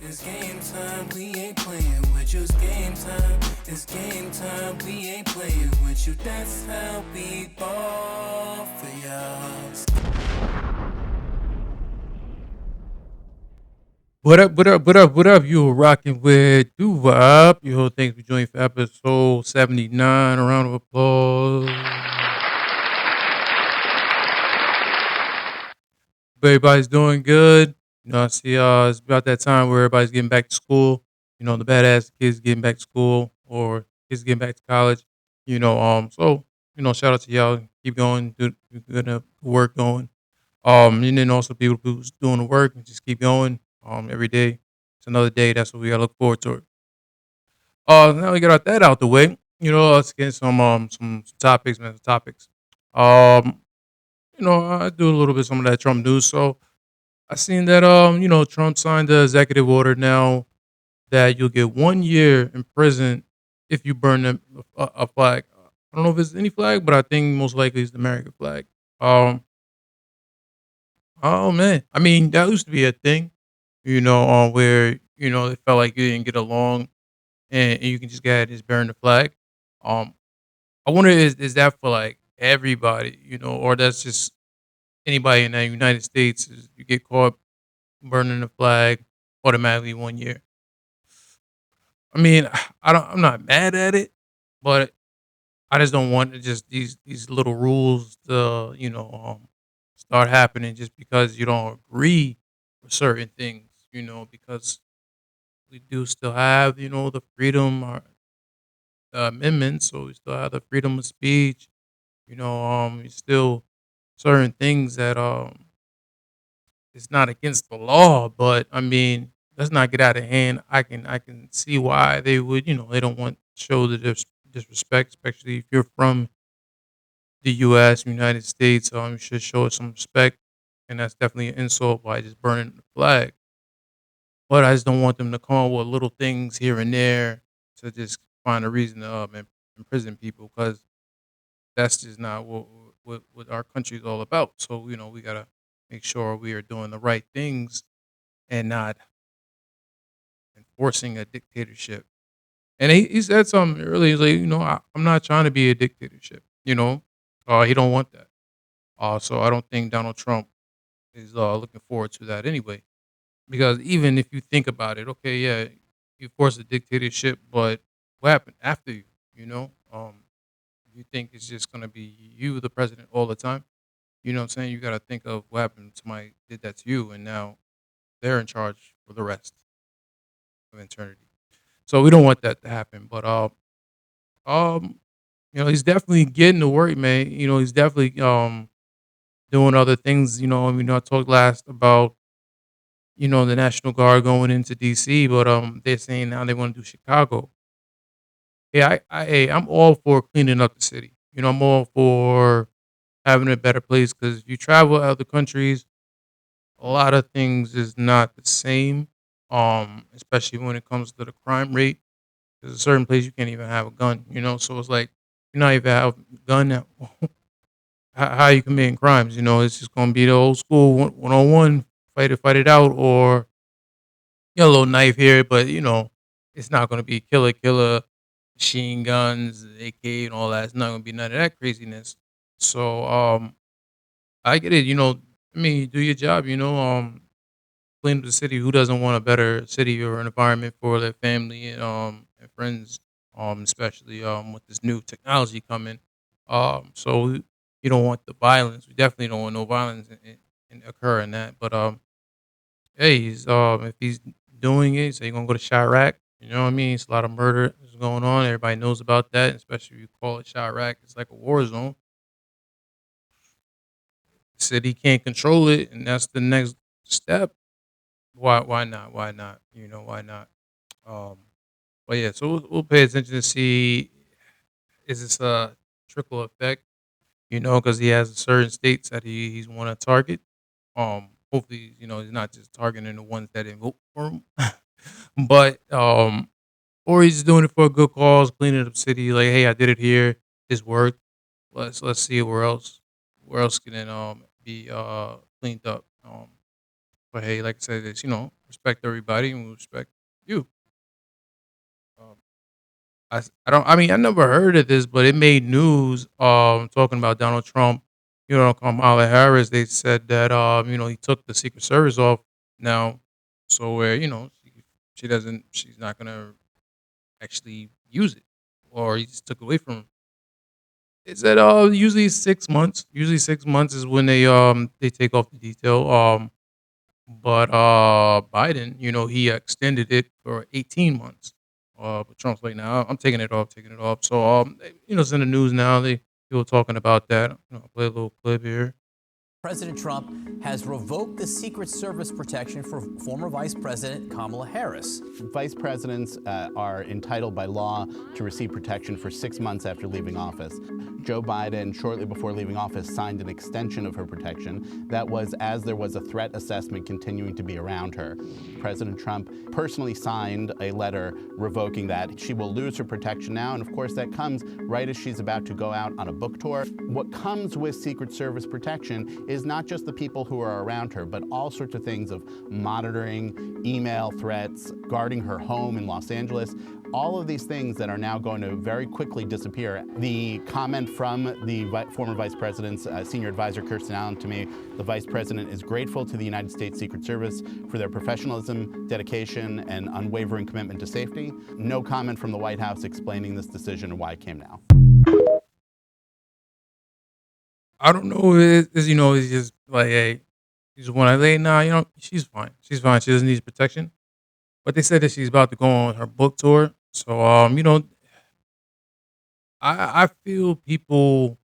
It's game time, we ain't playing with you. It's game time, it's game time, we ain't playing with you. That's how we ball for y'all. What up, what up, what up, what up? You were rocking with Doo Wop. Yo, thanks for joining for episode 79. A round of applause. Hope everybody's doing good. I see it's about that time where everybody's getting back to school. The badass kids getting back to school or kids getting back to college. Shout out to y'all. Keep going, do good work going. And then also people who's doing the work and just keep going. Every day. It's another day. That's what we gotta look forward to. Now we got that out the way. Let's get some topics, man. Some topics. Um, I do a little bit some of that Trump news. So I seen that Trump signed the executive order now that you'll get 1 year in prison if you burn a flag. I don't know if it's any flag, but I think most likely it's the American flag. Um, oh man, I mean that used to be a thing, where it felt like you didn't get along and you can just go ahead and just burn the flag. Um, I wonder is that for like everybody, or that's just anybody in the United States? Is you get caught burning the flag automatically 1 year. I mean, I'm not mad at it, but I just don't want just these little rules to start happening just because you don't agree with certain things. Because we do still have the freedom or amendments, so we still have the freedom of speech. It's still certain things that it's not against the law, but I mean, let's not get out of hand. I can see why they would, they don't want to show the disrespect, especially if you're from the U.S., United States. You should show it some respect, and that's definitely an insult by just burning the flag. But I just don't want them to come up with little things here and there to just find a reason to imprison people because that's just not what our country is all about. So we gotta make sure we are doing the right things and not enforcing a dictatorship. And he said something earlier. He's like, I'm not trying to be a dictatorship. He don't want that. So I don't think Donald Trump is looking forward to that anyway. Because even if you think about it, okay, yeah, you force a dictatorship, but what happened after you? You think it's just gonna be you, the president, all the time? You know what I'm saying? You got to think of what happened. Somebody did that to you, and now they're in charge for the rest of eternity. So we don't want that to happen. But um, he's definitely getting to work, man. He's definitely doing other things. I talked last about the National Guard going into DC, but they're saying now they want to do Chicago. Yeah, I'm all for cleaning up the city. I'm all for having a better place because if you travel to other countries, a lot of things is not the same. Especially when it comes to the crime rate. There's a certain place you can't even have a gun. So it's like you're not even have a gun. How you committing crimes? It's just gonna be the old school one on one, fight it out, or a little knife here, but it's not gonna be killer, machine guns, AK, and all that. It's not gonna be none of that craziness. So I get it. I mean, do your job. Clean up the city. Who doesn't want a better city or an environment for their family and friends? Especially with this new technology coming. So you don't want the violence. We definitely don't want no violence in occur in that. But hey, if he's doing it, so you're gonna go to Chirac. You know what I mean? It's a lot of murder is going on. Everybody knows about that, especially if you call it Chirac. It's like a war zone. The city can't control it, and that's the next step. Why not? Why not? Why not? Um, but yeah, so we'll pay attention to see is this a trickle effect? Because he has certain states that he's want to target. Hopefully, he's not just targeting the ones that didn't vote for him, but or he's doing it for a good cause, cleaning up city. Like, hey, I did it here. This worked. Let's see where else can it be cleaned up. But hey, like I said, it's respect everybody and we respect you. Um, I don't. I mean, I never heard of this, but it made news. Talking about Donald Trump, Kamala Harris. They said that he took the Secret Service off now, so where she doesn't, she's not gonna actually use it, or he just took it away from him. It said usually 6 months. Usually 6 months is when they take off the detail. But Biden, he extended it for 18 months. But Trump's like, now I'm taking it off. So it's in the news now. People talking about that. I'll play a little clip here. President Trump has revoked the Secret Service protection for former Vice President Kamala Harris. Vice presidents are entitled by law to receive protection for 6 months after leaving office. Joe Biden, shortly before leaving office, signed an extension of her protection. That was as there was a threat assessment continuing to be around her. President Trump personally signed a letter revoking that. She will lose her protection now, and of course that comes right as she's about to go out on a book tour. What comes with Secret Service protection is not just the people who are around her, but all sorts of things of monitoring, email threats, guarding her home in Los Angeles, all of these things that are now going to very quickly disappear. The comment from the former vice president's senior advisor, Kirsten Allen, to me, the vice president is grateful to the United States Secret Service for their professionalism, dedication, and unwavering commitment to safety. No comment from the White House explaining this decision and why it came now. I don't know. It's just like, hey, you just want to lay. Nah, she's fine. She's fine. She doesn't need protection. But they said that she's about to go on her book tour. So, I feel people.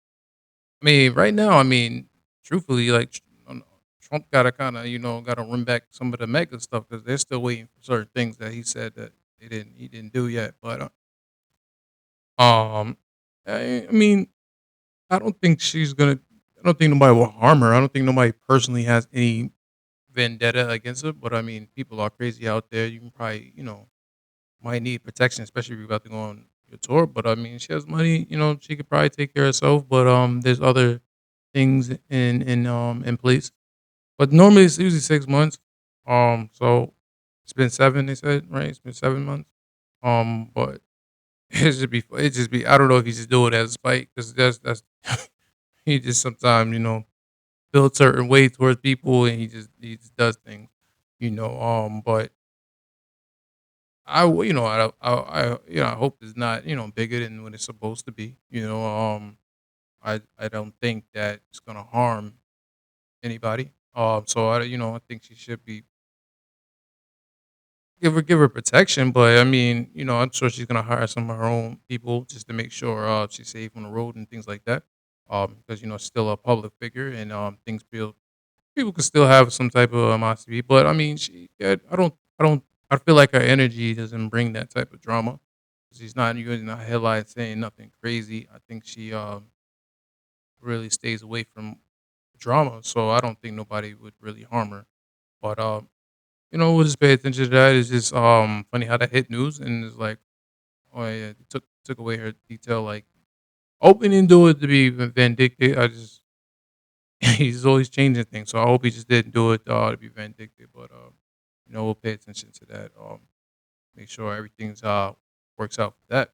I mean, right now, I mean, truthfully, like Trump got to kind of, got to run back some of the mega stuff because they're still waiting for certain things that he said that he didn't do yet. But I mean, I don't think she's gonna. I don't think nobody will harm her. I don't think nobody personally has any vendetta against her. But I mean, people are crazy out there. You can probably, might need protection, especially if you're about to go on your tour. But I mean, she has money. She could probably take care of herself. But there's other things in place. But normally it's usually 6 months. So it's been seven. They said, right? It's been 7 months. But it just be. I don't know if he just do it as a spite because that's he just sometimes builds certain way towards people and he just does things, But I hope it's not bigger than what it's supposed to be. I don't think that it's gonna harm anybody. So I think she should be give her protection, but I mean, I'm sure she's gonna hire some of her own people just to make sure she's safe on the road and things like that. Because still a public figure and people could still have some type of animosity. But I mean, I feel like her energy doesn't bring that type of drama. She's not using the headlines saying nothing crazy. I think she really stays away from drama, so I don't think nobody would really harm her. But we'll just pay attention to that. It's just funny how that hit news and it's like, oh yeah, they took away her detail. Like, hope he didn't do it to be vindictive. He's always changing things, so I hope he just didn't do it to be vindictive. But we'll pay attention to that. Make sure everything's works out for that.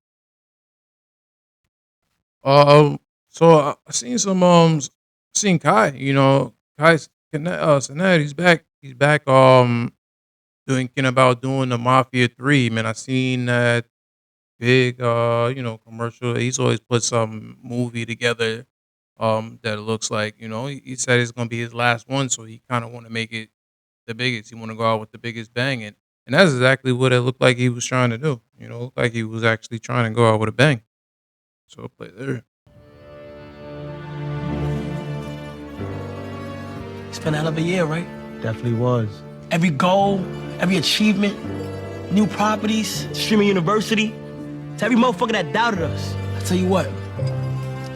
So I seen seen Kai. Kai's Cincinnati. He's back. He's back. Thinking about doing the Mafia 3. Man, I seen that big commercial. He's always put some movie together that looks like, he said it's gonna be his last one, so he kinda wanna make it the biggest. He wanna go out with the biggest bang and that's exactly what it looked like he was trying to do. Looked like he was actually trying to go out with a bang. So play there. It's been a hell of a year, right? Definitely was. Every goal, every achievement, new properties, streaming university. To every motherfucker that doubted us, I tell you what.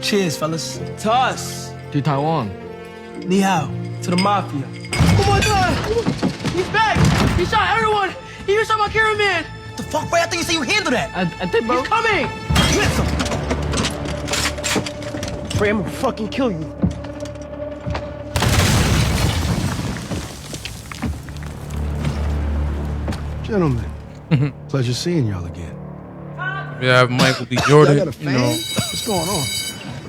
Cheers, fellas. To us. To Taiwan. Ni hao. To the mafia. Oh my God! He's back! He shot everyone! He even shot my cameraman! The fuck, Ray? I think you said you handled that! I think, bro. He's coming! Get some! Ray, I'm gonna fucking kill you. Gentlemen, Mhm. pleasure seeing y'all again. We have Michael B. Y'all Jordan. got a fan? What's going on?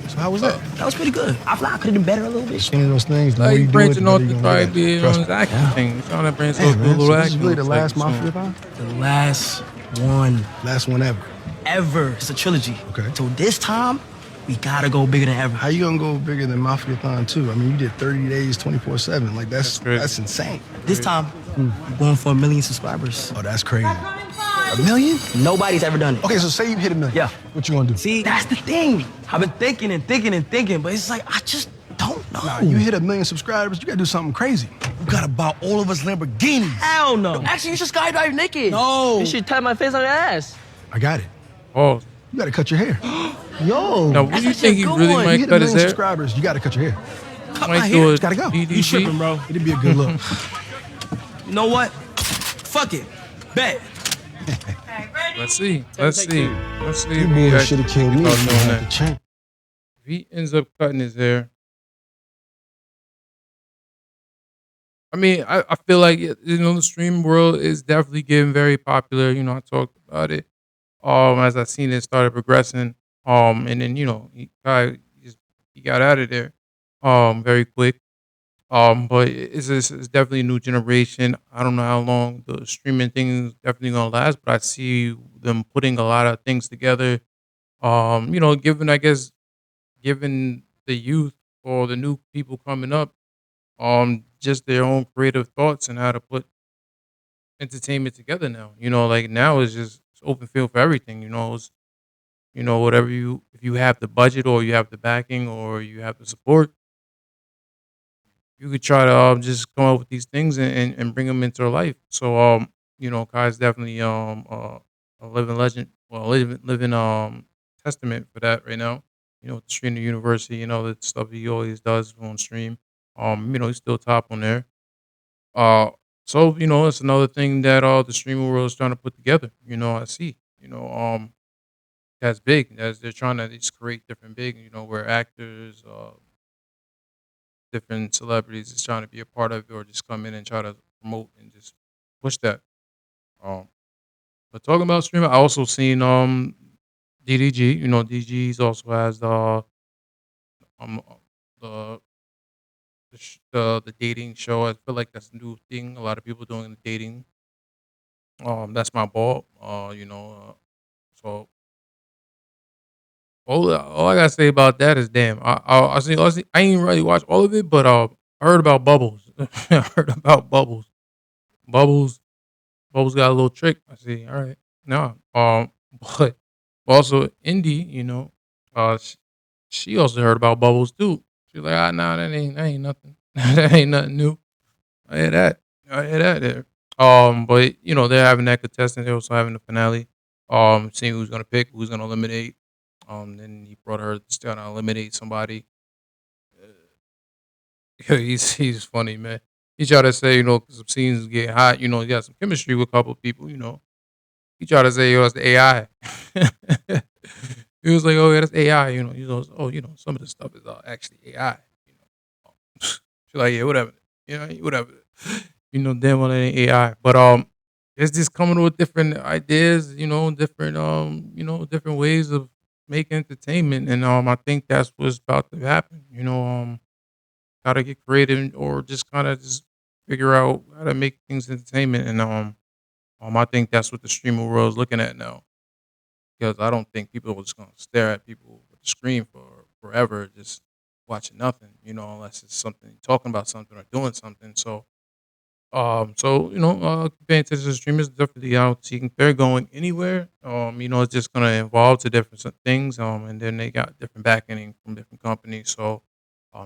So how was that? That was pretty good. I feel like I could have done better a little bit. It's one of those things, the more Like you he's do it, the branching better off you're to gonna try get to at be it. on Trust his me. acting Yeah. thing. He's trying to branch himself Damn, to a man. little So this acting. is really the looks like last soon. Mafia Thon? The last one Last one ever. ever. It's a trilogy. Okay. So this time, we gotta go bigger than ever. How you gonna go bigger than Mafia Thon 2? I mean, you did 30 days, 24/7. Like, That's crazy. that's insane. This time, we're going for 1 million subscribers. Oh, that's crazy. $1 million? Nobody's ever done it. Okay, so say you hit $1 million. Yeah. What you gonna do? See, that's the thing. I've been thinking and thinking and thinking, but it's like, I just don't know. Nah, you hit 1 million subscribers, you gotta do something crazy. You gotta buy all of us Lamborghinis. Hell no. Actually, you should skydive naked. No. You should tap my face on your ass. I got it. Oh, You gotta cut your hair. Yo. now what do you actually a think he good really one. You might hit cut 1 his million hair? subscribers, you gotta cut your hair. Might do a Gotta go. You DDG. tripping, bro. It'd be a good look. You know what? Fuck it. Bet. Let's see. Let's see. Let's see. You if he boys actually should have killed me. thinks You about doing had that. to change. If he ends up cutting his hair, I mean, I feel like the streaming world is definitely getting very popular. You know, I talked about it. As I seen it started progressing. And then he got out of there, very quick. But it's definitely a new generation. I don't know how long the streaming thing is definitely gonna last, but I see them putting a lot of things together. Given the youth or the new people coming up, just their own creative thoughts and how to put entertainment together now. Like now it's open field for everything. Whatever if you have the budget or you have the backing or you have the support, you could try to just come up with these things and bring them into life. So Kai's definitely a living legend, well, living testament for that right now. With the Streamer University, the stuff he always does on stream. He's still top on there. Uh, so it's another thing that the streaming world is trying to put together. I see. That's big. As they're trying to just create different big. Where actors, different celebrities is trying to be a part of it or just come in and try to promote and just push that. Um, but talking about streaming, I also seen DDG. DG's also has um the the dating show. I feel like that's a new thing. A lot of people doing the dating. That's my ball. So all I gotta say about that is, damn. I ain't really watch all of it, but I heard about Bubbles. I heard about Bubbles. Bubbles. Bubbles got a little trick. I see. All right. No. But also Indy. She also heard about Bubbles too. She's like, nah, that ain't nothing. That ain't nothing new. I hear that. I hear that there. But they're having that contestant. They're also having the finale. Seeing who's gonna pick, who's gonna eliminate. Then he brought her to try to eliminate somebody. He's funny, man. He tried to say, 'cause some scenes get hot. He got some chemistry with a couple of people. He tried to say, that's the AI. He was like, oh yeah, that's AI. Some of the stuff is actually AI. She's like, yeah, whatever. Whatever. Damn well it ain't AI. But it's just coming with different ideas, different ways of making entertainment. And I think that's what's about to happen. Gotta get creative or just kinda just figure out how to make things entertainment. And I think that's what the streaming world is looking at now. Because I don't think people are just gonna stare at people with the screen for forever, just watching nothing, unless it's something talking about something or doing something. Paying attention to streamers definitely out seeing they're going anywhere. It's just gonna evolve to different things. And then they got different backing from different companies. So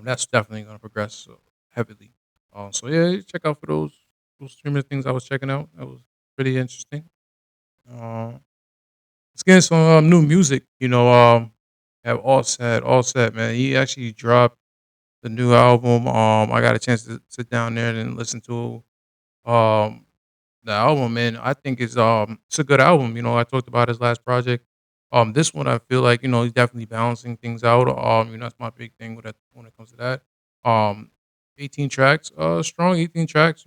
that's definitely gonna progress heavily. So yeah, check out for those streamer things I was checking out. That was pretty interesting. Uh, let's get into some new music. Have Offset, man. He actually dropped the new album. I got a chance to sit down there and listen to um the album, and I think it's a good album. I talked about his last project. This one I feel like he's definitely balancing things out. That's my big thing when it comes to that. 18 tracks, strong 18 tracks.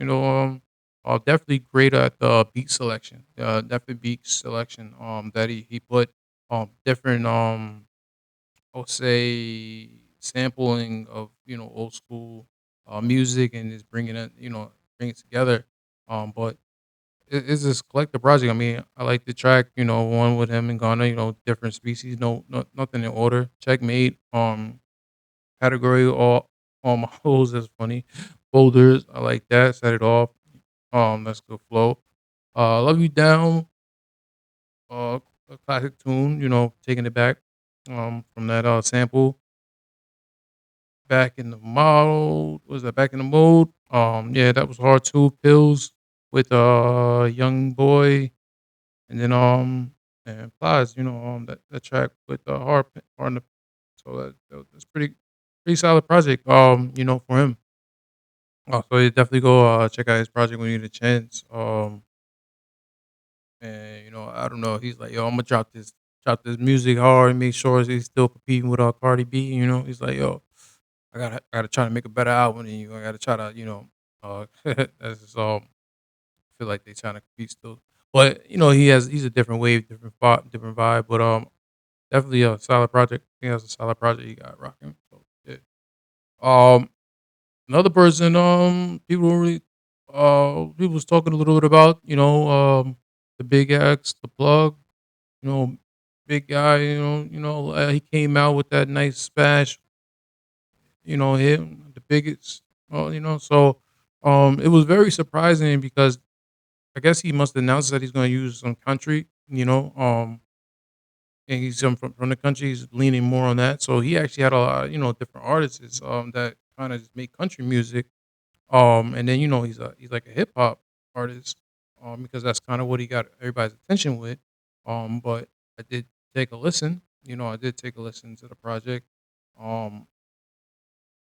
definitely great at the beat selection. Definitely beat selection. That he put different I'll say sampling of old school music and is bringing it bring it together. But it's this collective project. I mean, I like the track, one with him and Ghana, different species, no nothing in order. Checkmate, category all my hoes, that's funny. Boulders, I like that. Set it off. That's good flow. Love You Down, uh a classic tune, taking it back from that sample. Back in the mode. Was that Back in the Mode? Yeah, that was hard too. Pills with Young Boy. And then and Plies, that track with hard in the, so that's pretty solid project. For him. So you definitely go check out his project when you get a chance. And I don't know. He's like, yo, I'm gonna drop this music hard and make sure he's still competing with Cardi B. He's like, yo, I gotta try to make a better album than you. I gotta try to, that's just feel like they trying to compete still. But he's a different wave, different vibe. But definitely a solid project. I think that's a solid project he got rocking. So yeah. Um, Another person, people was talking a little bit about, the Big X, the plug, you know, big guy, he came out with that nice smash, him, the biggest, so it was very surprising because I guess he must announce that he's going to use some country, and he's from the country. He's leaning more on that. So he actually had a lot, different artists that kind of just make country music. And then he's like a hip hop artist, because that's kind of what he got everybody's attention with. But I did take a listen. I did take a listen to the project. Um,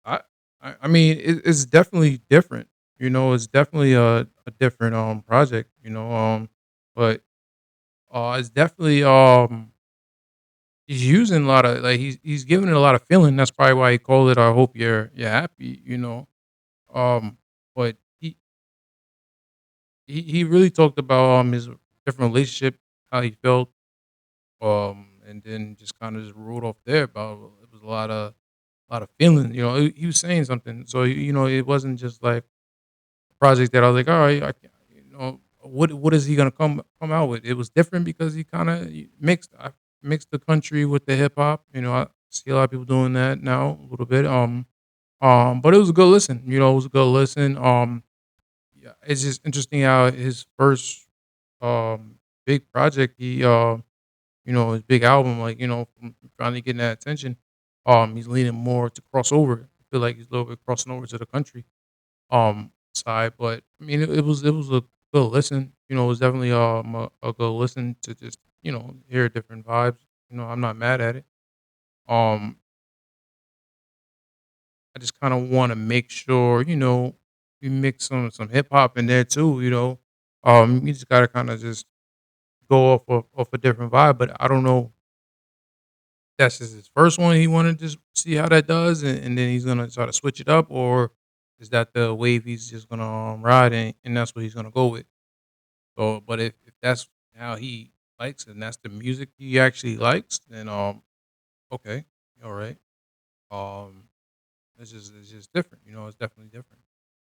I I mean it's definitely different. It's definitely a different project. But it's definitely he's using a lot of like he's giving it a lot of feeling. That's probably why he called it. I hope you're happy. Um, but he really talked about his different relationship, how he felt, and then just kind of just ruled off there about it was a lot of feeling. He was saying something, so it wasn't just like a project that I was like, all right, I can't, what is he gonna come out with? It was different because he kind of mixed the country with the hip hop. I see a lot of people doing that now a little bit. But it was a good listen. It was a good listen. Yeah, it's just interesting how his first big project, his big album, like finally getting that attention. He's leaning more to crossover. I feel like he's a little bit crossing over to the country side, but I mean it was a good listen. It was definitely a good listen to just hear different vibes. I'm not mad at it. Um, I just kind of want to make sure we mix some hip hop in there too. You just gotta kind of just go off a different vibe. But I don't know. That's just his first one. He wanted to just see how that does, and then he's gonna try to switch it up, or is that the wave he's just gonna ride, and that's what he's gonna go with. So, but if that's how he likes it, and that's the music he actually likes, then okay, all right. Um, it's just different. It's definitely different.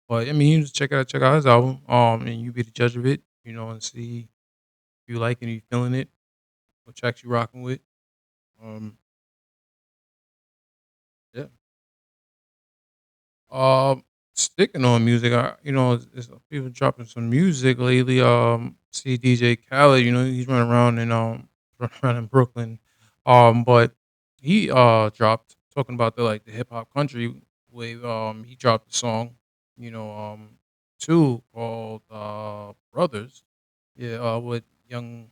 But I mean, you just check out his album, and you be the judge of it, and see if you like it, and you feeling it, what tracks you rocking with. Um, yeah. Sticking on music, it's people dropping some music lately. See DJ Khaled, he's running around in running around in Brooklyn. But he dropped talking about the hip hop country wave. He dropped a song, too called Brothers. Yeah, with young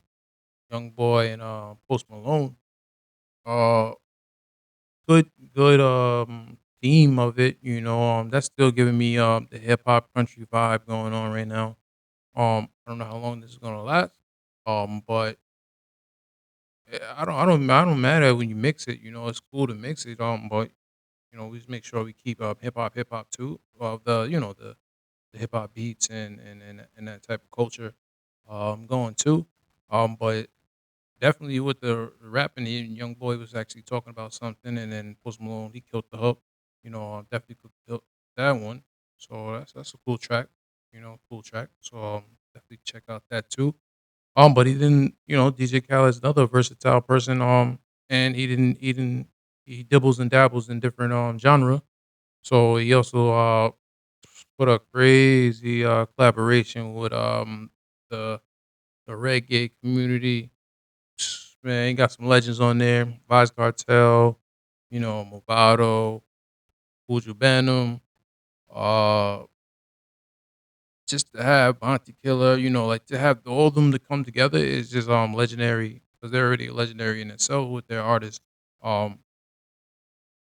boy and Post Malone. Uh, good theme of it. That's still giving me the hip hop country vibe going on right now. I don't know how long this is gonna last. But I don't matter when you mix it. It's cool to mix it. But we just make sure we keep hip hop too. The the hip hop beats and that type of culture going too. But definitely with the rapping, Young Boy was actually talking about something, and then Post Malone he killed the hook. Definitely killed that one. So that's a cool track. Cool track. So definitely check out that too. But he didn't. DJ Khaled's another versatile person. And he dibbles and dabbles in different genre. So he also put a crazy collaboration with the the reggae community. Man, he got some legends on there. Vice Cartel, Movado, Buju Bantam. Uh, just to have Bounty Killer, like to have all of them to come together is just legendary because they're already legendary in itself with their artists. Um,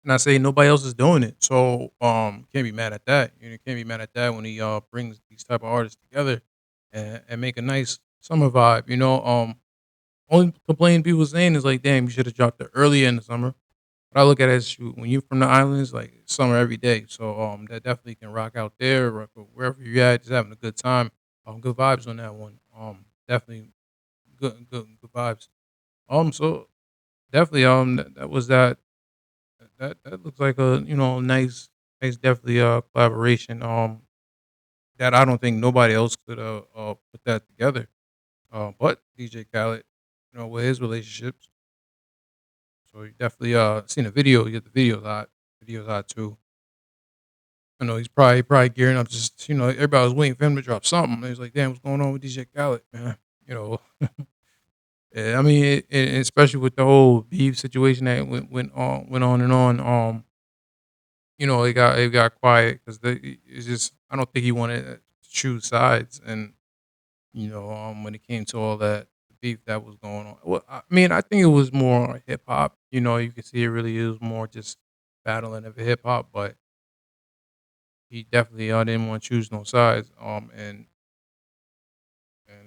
and I say nobody else is doing it, so can't be mad at that. Can't be mad at that when he brings these type of artists together and make a nice summer vibe. Only complaint people saying is like, damn, you should have dropped it earlier in the summer. But I look at it as shoot, when you're from the islands, like it's summer every day. So that definitely can rock out there, rock wherever you're at, just having a good time. Good vibes on that one. Definitely good vibes. So definitely that was that. That looks like a nice definitely collaboration. That I don't think nobody else could put that together. But DJ Khaled, with his relationships. So you definitely seen a video. You get the videos out too. I know he's probably gearing up. Just everybody was waiting for him to drop something. And he's like, "Damn, what's going on with DJ Khaled, man?" You know, yeah, I mean, especially with the whole beef situation that went on and on. It got quiet because it's just I don't think he wanted to choose sides, and when it came to all that beef that was going on. Well, I mean, I think it was more hip hop. You can see it really is more just battling of hip hop, but he definitely didn't want to choose no sides. And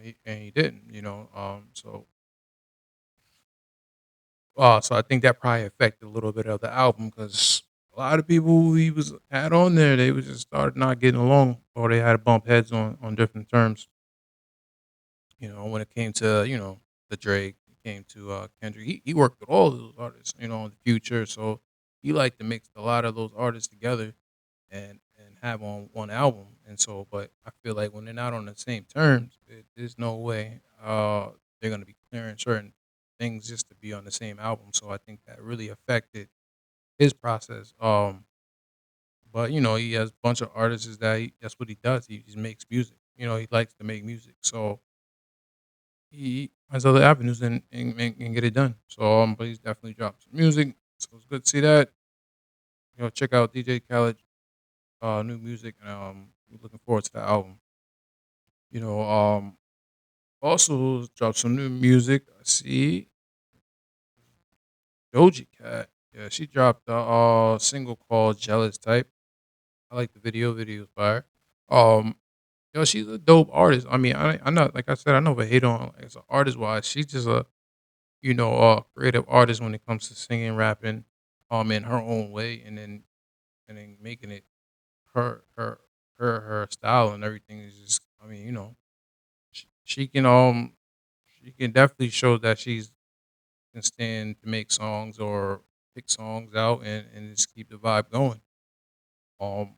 he didn't. So I think that probably affected a little bit of the album because a lot of people who he was had on there, they was just started not getting along, or they had to bump heads on different terms. When it came to the Drake, it came to Kendrick. He worked with all of those artists, in the future. So he liked to mix a lot of those artists together and have on one album. And so, but I feel like when they're not on the same terms, there's no way they're gonna be clearing certain things just to be on the same album. So I think that really affected his process. But he has a bunch of artists that's what he does. He just makes music. He likes to make music. So he has other avenues and get it done. So, but he's definitely dropped some music. So it's good to see that. Check out DJ Khaled, new music, and we're looking forward to the album. You know, also dropped some new music. I see Doja Cat. Yeah, she dropped a single called "Jealous Type." I like the video. Video's fire. Um, she's a dope artist. I mean, I know, like I said, I never hate on as an artist wise. She's just a creative artist when it comes to singing, rapping, in her own way, and then making it her her her style and everything is just. I mean, she can definitely show that she's can stand to make songs or pick songs out and just keep the vibe going. Um,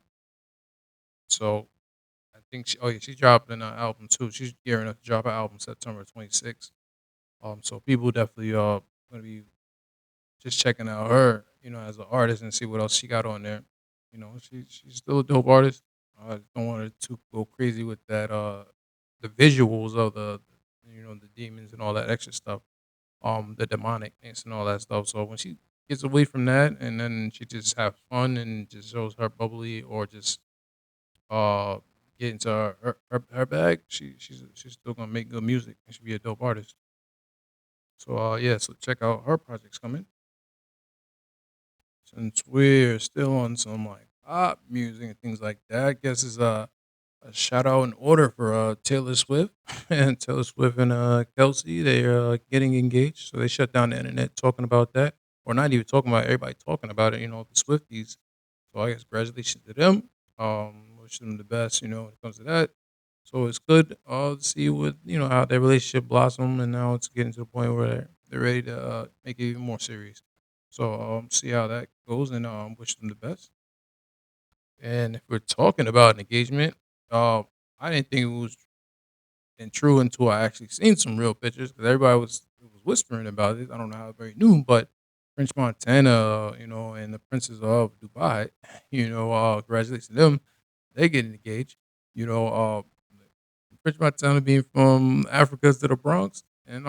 so I think oh yeah, she dropped an album too. She's gearing up to drop an album September 26th. So people definitely gonna be just checking out her, as an artist and see what else she got on there. She's still a dope artist. I don't want her to go crazy with that the visuals of the demons and all that extra stuff. The demonic things and all that stuff. So when she gets away from that and then she just have fun and just shows her bubbly or just uh get into her bag, she's still gonna make good music and she be a dope artist. So yeah, so check out her projects coming. Since we're still on some like pop music and things like that, I guess is a shout out in order for Taylor Swift and Taylor Swift and Kelsey. They're getting engaged, so they shut down the internet talking about that, or not even talking about it, everybody talking about it. The Swifties. So I guess congratulations to them. wish them the best, when it comes to that. So it's good to see what how their relationship blossom, and now it's getting to the point where they're ready to make it even more serious. So see how that goes, and wish them the best. And if we're talking about an engagement, uh, I didn't think it was true until I actually seen some real pictures because everybody was whispering about it. I don't know how very new, but French Montana, and the Princess of Dubai, congratulations to them. They getting engaged. You know, French Montana being from Africa to the Bronx, and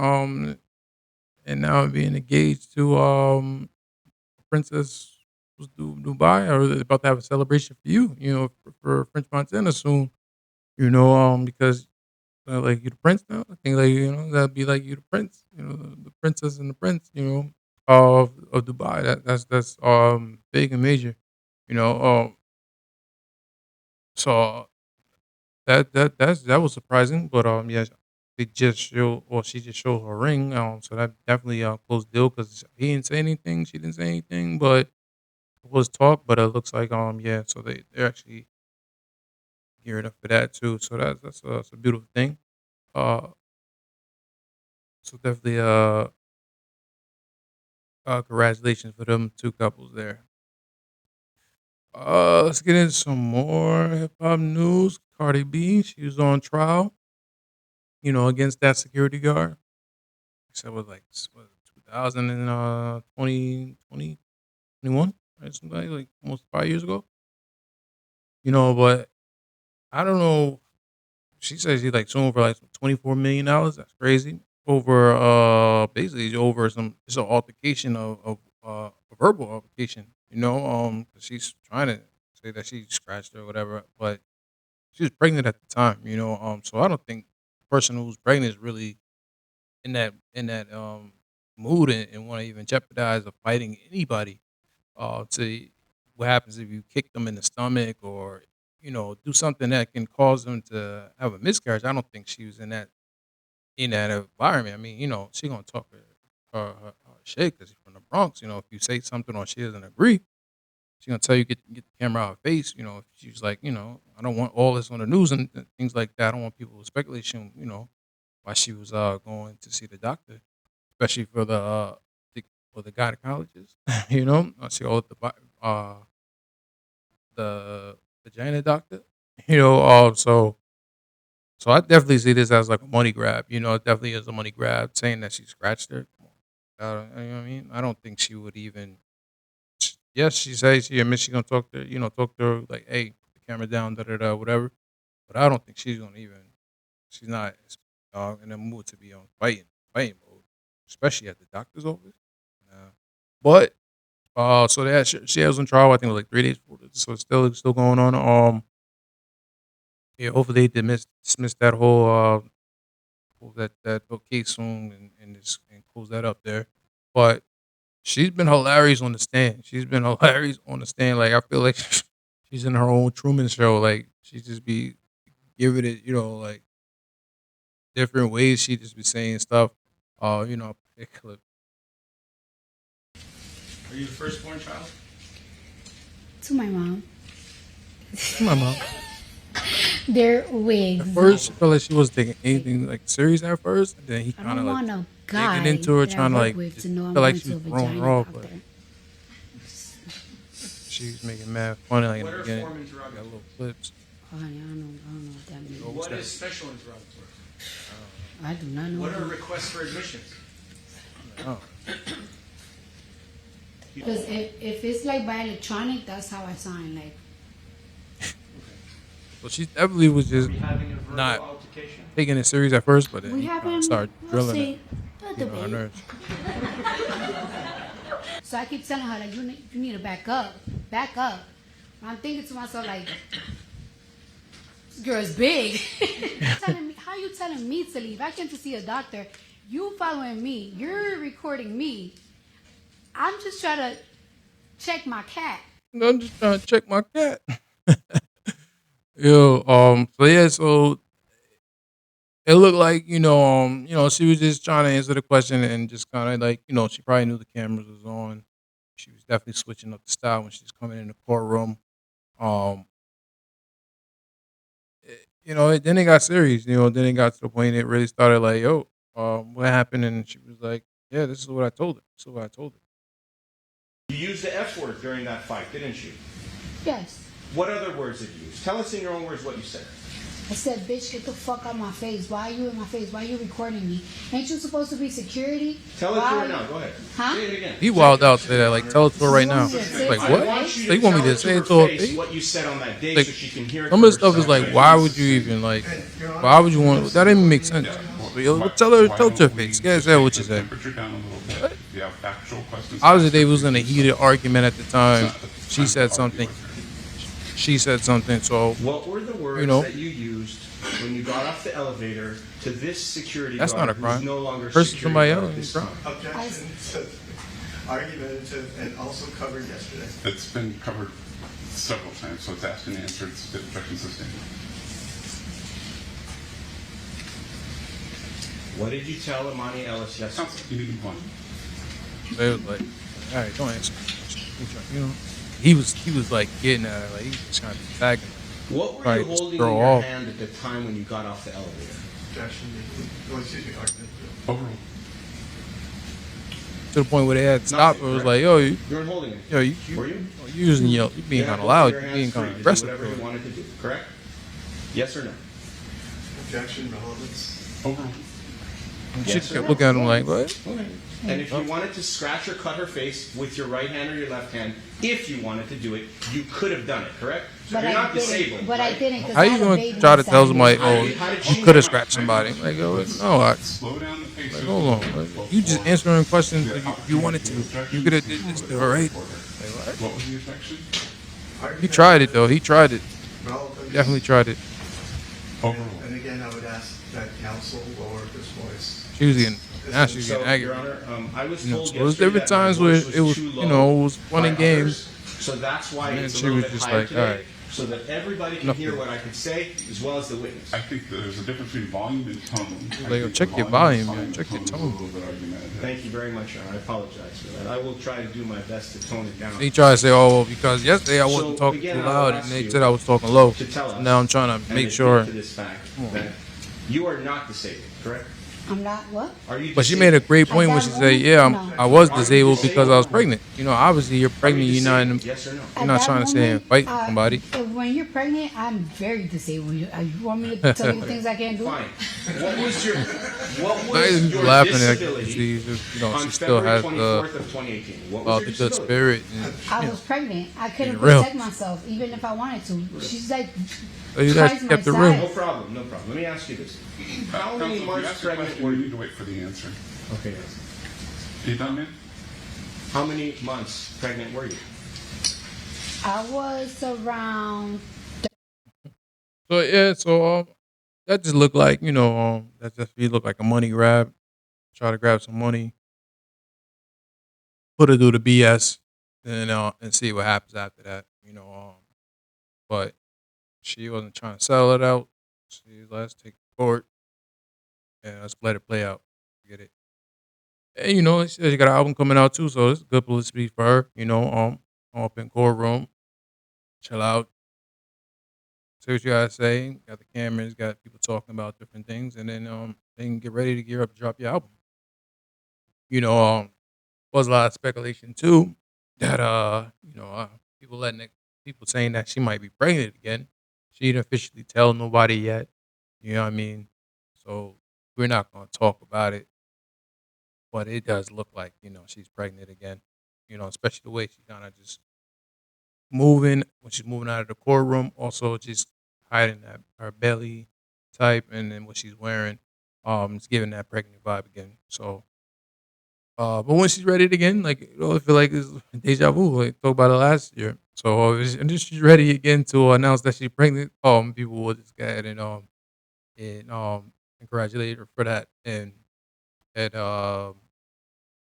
now being engaged to Princess was Dubai, or they're about to have a celebration for you. For French Montana soon. Because like you the prince now. I think like that'd be like you the prince. The princess and the prince. Of Dubai. That's big and major. You know. So that was surprising, but yeah, they just show or she just showed her ring. So that definitely closed the deal because he didn't say anything, she didn't say anything, but it was talk. But it looks like yeah, so they're actually gearing up for that too. So that's a beautiful thing. Uh, so definitely congratulations for them two couples there. Let's get into some more hip hop news. Cardi B, she was on trial, against that security guard. So it was like what, 2000 and 21, right? Something like almost 5 years ago. But I don't know. She says she like suing for like $24 million. That's crazy. Over basically over some it's an altercation of a verbal altercation. 'Cause she's trying to say that she scratched her or whatever, but she was pregnant at the time. So I don't think the person who's pregnant is really in that mood and want to even jeopardize of fighting anybody. To what happens if you kick them in the stomach or do something that can cause them to have a miscarriage. I don't think she was in that environment. I mean, she gonna talk her shit because she's from the Bronx. If you say something or she doesn't agree, she gonna tell you get the camera out of her face. If she's like, I don't want all this on the news and things like that. I don't want people speculation. Why she was going to see the doctor, especially for the gynecologist. She go with the vagina doctor. So I definitely see this as like a money grab. It definitely is a money grab. Saying that she scratched her. Come on. You know what I mean? I don't think she would even. Yes, she says she admits she's gonna talk to her like, hey, put the camera down, da da da, whatever. But I don't think she's gonna even. She's not in the mood to be on fighting mode, especially at the doctor's office. Nah. But so that she was on trial. I think it was like 3 days. So it's still going on. Yeah, hopefully they dismiss that whole case soon and close that up there. But she's been hilarious on the stand. She's been hilarious on the stand. Like I feel like she's in her own Truman Show. Like she just be giving it, like different ways. She just be saying stuff. A clip. Are you the firstborn child? To my mom. My mom. They're At wigs. first, I felt like she wasn't taking anything like serious at first, and then he I kind don't of like want a digging guy into her, that I trying to work like with just to know I'm felt like going she to a was throwing her vagina off, but doctor. she was making mad funny like in What the are beginning. form Got interrogatories? little clips. Oh, honey, I don't know what that means. What is special interrogatory? I do not know. What are requests for admissions? Oh, Because if it's like by electronic, that's how I sign. Like, so she definitely was Are just we having a verbal not altercation? taking it serious at first, but then we he kind of haven't, started we'll drilling see, it, a getting on her debate. nerves. So I keep telling her, like, you need to back up. Back up. And I'm thinking to myself, like, this girl is big. How you telling me to leave? I came to see a doctor. You following me. You're recording me. I'm just trying to check my cat. I'm just trying to check my cat. Yo, so yeah, so it looked like she was just trying to answer the question and just kind of like she probably knew the cameras was on. She was definitely switching up the style when she's coming in the courtroom. Um, then it got serious. Then it got to the point it really started like, yo, what happened? And she was like, yeah, this is what I told her. This is what I told her. You used the F word during that fight, didn't you? Yes. What other words did you use? Tell us in your own words what you said. I said, bitch, get the fuck out my face. Why are you in my face? Why are you recording me? Ain't you supposed to be security? Tell it to Why? her now. Go ahead. Huh? Say it again. He wild out to that. Like, tell it to her right now. Like, I what? want you So to you want me tell to it say it her to her face face? what you said on that day Like, so she can hear it. some for of the stuff is herself. like, why would you even like? Why would you want? That didn't even make sense. Tell her to her face. Yeah, say what you said. Obviously, they was in a heated argument at the time. She said something. She said something. So what were the words that you used when you got off the elevator to this security that's guard not a crime. who's no longer Versus security somebody guard else, at this crime. time? Objection argumentative and also covered yesterday. It's been covered several times, so it's asked and answered. It's objection sustained. What did you tell Imani Ellis yesterday? You need to move on. They was like, all right, don't answer. He was like getting at her, like he was trying to be tagging her. What were Probably you just holding in throw your off. hand at the time when you got off the elevator? Objection. Excuse me, argumentative. Overruled. To the point where they had to stop. It was like, yo, You weren't holding it. yo, you Were you? you using you being kind of loud, you being kind of aggressive. Whatever you wanted to do, correct? Yes or no? Objection, relevance. Overruled. And she Yes or kept no? looking at him like, what? Okay. And if you wanted to scratch or cut her face with your right hand or your left hand, if you wanted to do it, you could have done it, correct? So But you're I not didn't. disabled. But right? I didn't. 'Cause How I you had a gonna baby try to inside tell me. somebody, How oh, did she you could have know? scratched somebody? Like, oh, no, Slow down the pace. like, hold on. Like, you just answering questions if you wanted to. You could have did this to her, right? Like, what? What was the objection? He tried it though. He tried it. Relevance. Definitely tried it. Overruled. And again, I would ask that counsel lower his voice. She was getting now she's So, getting Your aggravated. Honor, I was You know, told so it was yesterday different that my times where voice it was, too you low know, it was fun by and games. others, so that's why And then it's a she little was bit just higher like, today, all right. so that everybody can Enough hear of what I can say as well as the witness. I think that there's a difference between volume and tone. I Like, think check the your volume, and man. Check your is a tone. little bit argumentative. Thank you very much, Your Honor. I apologize for that. I will try to do my best to tone it down. He tried to say, oh, well, because yesterday I wasn't So, talking again, too I will loud, ask and they you said I was talking low. to tell So us now I'm trying to and make admit sure. to this fact that you are not disabled, correct? I'm not what? Are you But she made a disabled? great point when she said, "Yeah, No. I was Are you disabled because I was disabled? pregnant. Obviously you're Are pregnant. you You're not. disabled? Yes or no? You're not At trying that to sit and moment, fight somebody. When you're pregnant, I'm very disabled. You want me to tell you the things I can't do? Fine. What was your He's laughing at disability she on still February has 24th of 2018? What was the your good disability? spirit. And, I was pregnant. I couldn't Being real. protect myself, even if I wanted to. She's like, So you guys twice my kept the size. room. No problem, no problem. Let me ask you this. How many Counsel, if you months ask a pregnant question, were you you? need to wait for the answer. Okay. Are you done, man? How many months pregnant were you? I was around. So yeah, that just looked like that just looked like a money grab. Try to grab some money, put her through the BS, and see what happens after that. But she wasn't trying to settle it out. She was, let's take it to court and let's let it play out. Get it. And she got an album coming out too, so it's good publicity for her. I'm up in courtroom, chill out, see what you gotta say. Got the cameras, got people talking about different things, and then they can get ready to gear up to drop your album. Was a lot of speculation too that people saying that she might be pregnant again. She didn't officially tell nobody yet. You know what I mean? So we're not gonna talk about it. But it does look like, she's pregnant again. Especially the way she kind of just moving when she's moving out of the courtroom. Also, just hiding that her belly type, and then what she's wearing, it's giving that pregnant vibe again. So, but when she's ready again, like I feel like it's deja vu. Like talked about it last year. So, and if she's ready again to announce that she's pregnant, people will just go ahead and congratulate her for that, and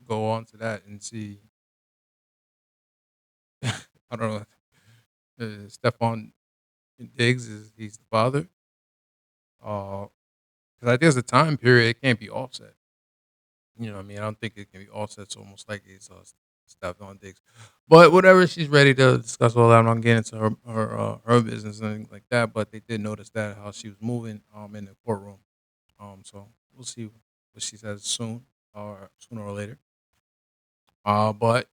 go on to that and see. I don't know. Stephon Diggs he's the father. Because I think there's a time period it can't be offset. You know what I mean? I don't think it can be offset. It's almost like it's Stephon Diggs. But whatever, she's ready to discuss all that. I'm not getting into her business and anything like that. But they did notice that how she was moving in the courtroom. So we'll see what she says sooner or later. But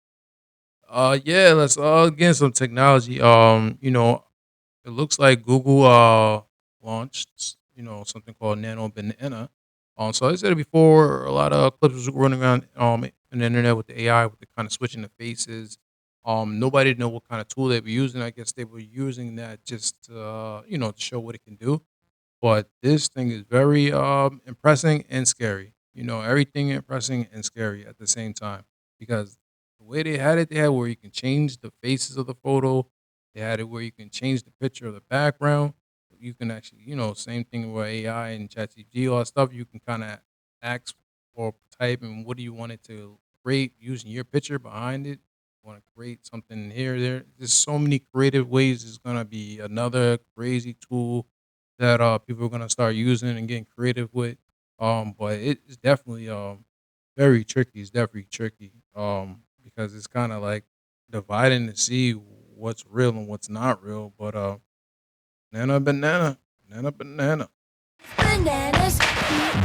yeah, let's get some technology. It looks like Google launched something called Nano Banana. So I said it before, a lot of clips was running around on the internet with the AI, with the kind of switching the faces. Nobody know what kind of tool they were using. I guess they were using that just to show what it can do. But this thing is very impressing and scary. Everything impressing and scary at the same time because the way they had it, they had where you can change the faces of the photo. They had it where you can change the picture of the background. You can actually, same thing with AI and ChatGPT, all that stuff. You can kind of ask or type and what do you want it to create using your picture behind it. Want to create something here, there. There's so many creative ways. It's gonna be another crazy tool that people are gonna start using and getting creative with. But it's definitely very tricky. It's definitely tricky. Because it's kind of like dividing to see what's real and what's not real. But banana.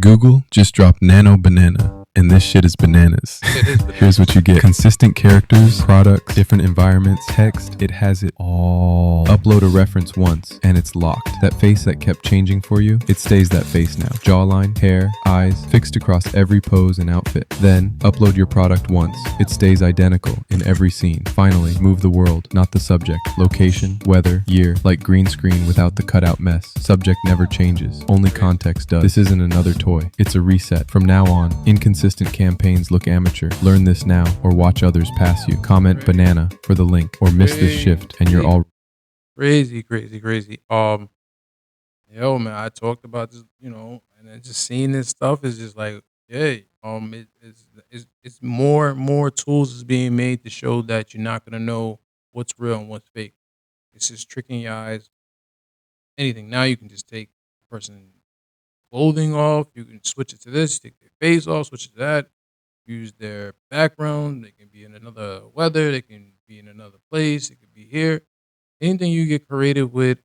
Google just dropped Nano Banana, and this shit is bananas. Here's what you get. Consistent characters, products, different environments, text. It has it all. Upload a reference once, and it's locked. That face that kept changing for you, it stays that face now. Jawline, hair, eyes, fixed across every pose and outfit. Then, upload your product once. It stays identical in every scene. Finally, move the world, not the subject. Location, weather, year, like green screen without the cutout mess. Subject never changes. Only context does. This isn't another toy. It's a reset. From now on, inconsistent campaigns look amateur. Learn this now or watch others pass you. Comment banana for the link or miss this shift and you're all crazy. Yo, man, I talked about this, and then just seeing this stuff is just like, yay. It's more tools is being made to show that you're not gonna know what's real and what's fake. It's just tricking your eyes. Anything. Now you can just take a person's clothing off. You can switch it to this. You take their face off. Switch it to that. Use their background. They can be in another weather. They can be in another place. It could be here. Anything you get creative with,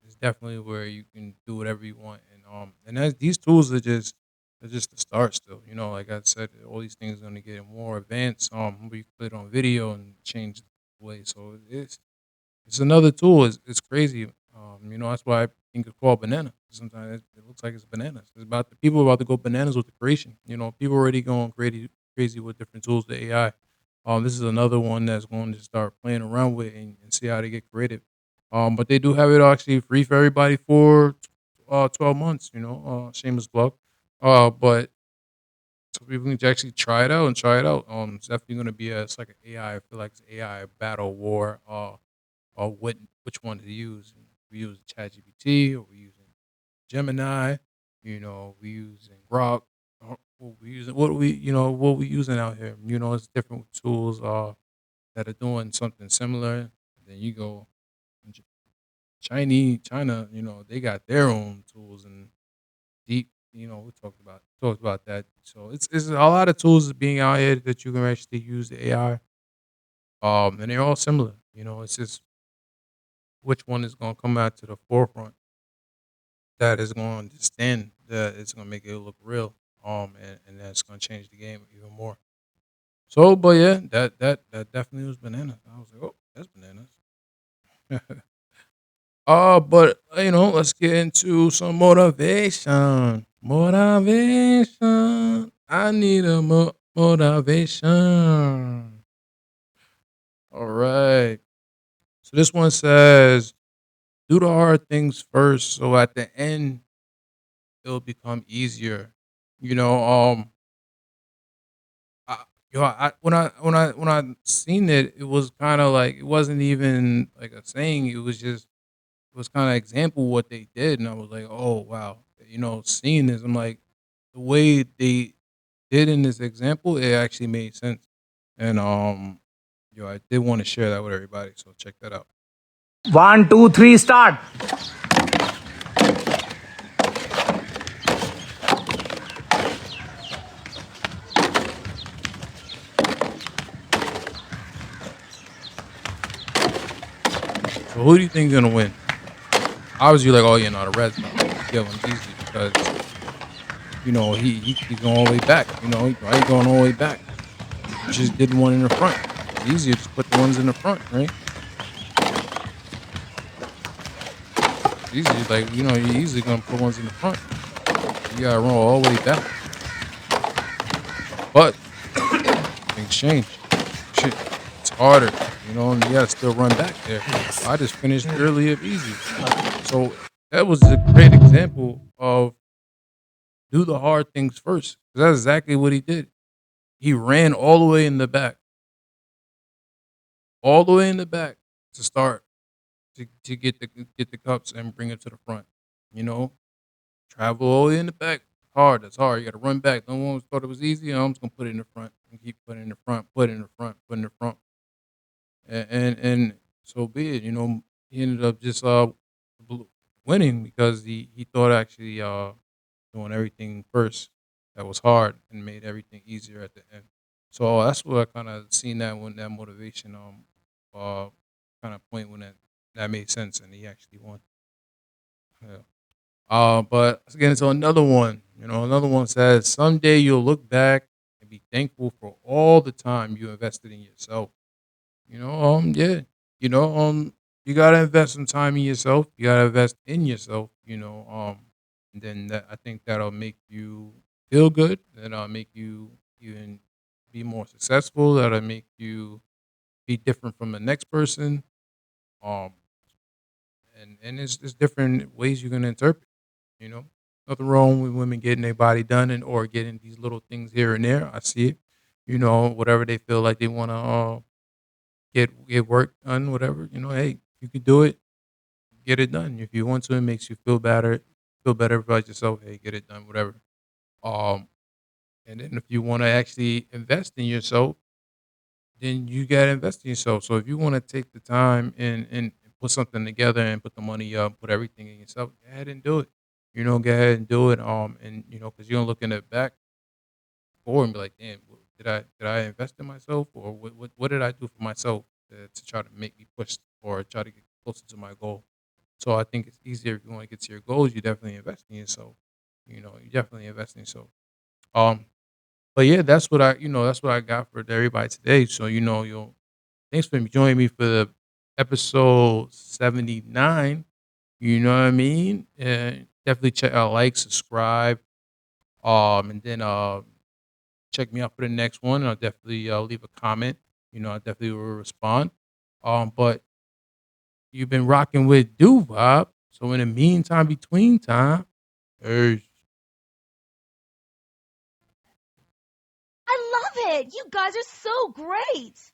is definitely where you can do whatever you want. And these tools are just the start still. Like I said, all these things are gonna get more advanced. We put it on video and change the way. So it's another tool. It's crazy. That's why I think it's called banana. Sometimes it looks like it's bananas. It's about the people about to go bananas with the creation. People already going crazy with different tools, the AI. This is another one that's going to start playing around with and see how they get creative. But they do have it actually free for everybody for 12 months. Shameless plug. But so people can actually try it out. It's definitely going to be it's like an AI. I feel like it's AI battle war. Or which one to use. We use ChatGPT or we using Gemini. We using Grok. What we using out here. It's different tools that are doing something similar. Then you go China. They got their own tools and deep. We talked about that. So it's a lot of tools being out here that you can actually use the AI. And they're all similar. It's just which one is going to come out to the forefront that is going to stand, that it's going to make it look real, and that's going to change the game even more. So, but yeah, that definitely was bananas. I was like, oh, that's bananas. But let's get into some motivation. I need a motivation. All right. So this one says, do the hard things first, so at the end it'll become easier. When I seen it, it was kind of like it wasn't even like a saying. It was kind of example what they did, and I was like, oh wow, seeing this, I'm like, the way they did in this example, it actually made sense, and I did want to share that with everybody, so check that out. 1, 2, 3, start. So who do you think is gonna win? Obviously, you're like, oh yeah, no, the Reds gonna kill him easily because he's going all the way back. Why he going all the way back? He just did one in the front. It's easier to just put the ones in the front, right? It's easy, like you're easily gonna put ones in the front. You gotta run all the way back. But things change. Shit, it's harder, and you gotta still run back there. I just finished earlier easy. So that was a great example of do the hard things first. That's exactly what he did. He ran all the way in the back. All the way in the back to start to get the cups and bring it to the front. Travel all the way in the back. Hard. That's hard. You got to run back. No one thought it was easy. I'm just gonna put it in the front and keep putting it in the front, put it in the front, put it in the front, and so be it. He ended up just winning because he thought actually doing everything first that was hard and made everything easier at the end. So that's what I kind of seen that when that motivation kind of point when that made sense and he actually won. Yeah. But let's get into another one. Another one says, someday you'll look back and be thankful for all the time you invested in yourself. Yeah. You gotta invest some time in yourself. You gotta invest in yourself, and then I think that'll make you feel good. That'll make you even be more successful. That'll make you be different from the next person. Um, and it's different ways you're gonna interpret. You know, nothing wrong with women getting their body done or getting these little things here and there. I see it. Whatever they feel like they want to get work done, whatever. Hey, you could do it. Get it done if you want to. It makes you feel better. Feel better about yourself. Hey, get it done. Whatever. Um, and then if you want to actually invest in yourself, then you gotta invest in yourself. So if you want to take the time and put something together and put the money up, put everything in yourself, go ahead and do it. Go ahead and do it. And because you're gonna look in the back forward and be like, damn, did I invest in myself, or what did I do for myself to try to make me push or try to get closer to my goal? So I think it's easier if you want to get to your goals. You definitely invest in yourself. You definitely invest in yourself. Um, but yeah, that's what I got for everybody today. So thanks for joining me for the episode 79. You know what I mean? And definitely check out, like, subscribe, and then check me out for the next one. I'll definitely leave a comment. I definitely will respond. But you've been rocking with Doo-Wop. So in the meantime, between time, peace. I love it. You guys are so great.